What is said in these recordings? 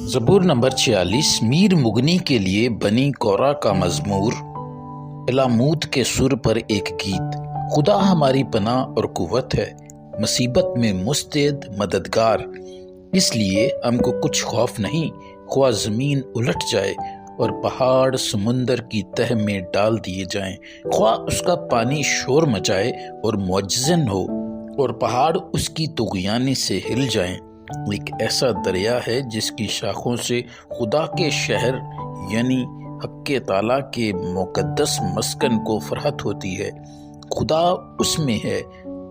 زبور نمبر 46 میر مغنی کے لیے بنی کورا کا مزمور۔ علامود کے سر پر ایک گیت۔ خدا ہماری پناہ اور قوت ہے، مصیبت میں مستعد مددگار، اس لیے ہم کو کچھ خوف نہیں، خواہ زمین الٹ جائے اور پہاڑ سمندر کی تہ میں ڈال دیے جائیں، خواہ اس کا پانی شور مچائے اور معجزن ہو اور پہاڑ اس کی طغیانی سے ہل جائیں۔ ایک ایسا دریا ہے جس کی شاخوں سے خدا کے شہر یعنی حق تعالیٰ کے مقدس مسکن کو فرحت ہوتی ہے۔ خدا اس میں ہے،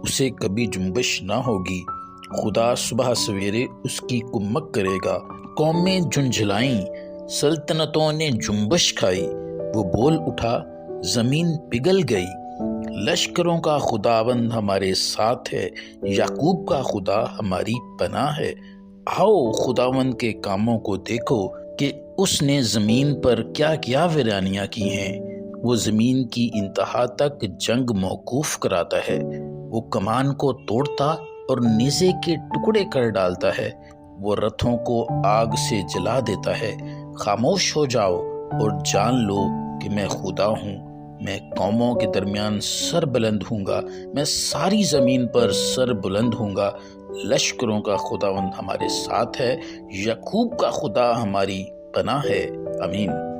اسے کبھی جنبش نہ ہوگی۔ خدا صبح سویرے اس کی کمک کرے گا۔ قومیں جھنجھلائیں، سلطنتوں نے جنبش کھائی، وہ بول اٹھا، زمین پگھل گئی۔ لشکروں کا خداوند ہمارے ساتھ ہے، یعقوب کا خدا ہماری پناہ ہے۔ آؤ خداوند کے کاموں کو دیکھو کہ اس نے زمین پر کیا کیا ویرانیاں کی ہیں۔ وہ زمین کی انتہا تک جنگ موقوف کراتا ہے، وہ کمان کو توڑتا اور نیزے کے ٹکڑے کر ڈالتا ہے، وہ رتھوں کو آگ سے جلا دیتا ہے۔ خاموش ہو جاؤ اور جان لو کہ میں خدا ہوں۔ میں قوموں کے درمیان سر بلند ہوں گا، میں ساری زمین پر سر بلند ہوں گا۔ لشکروں کا خداوند ہمارے ساتھ ہے، یعقوب کا خدا ہماری پناہ ہے۔ آمین۔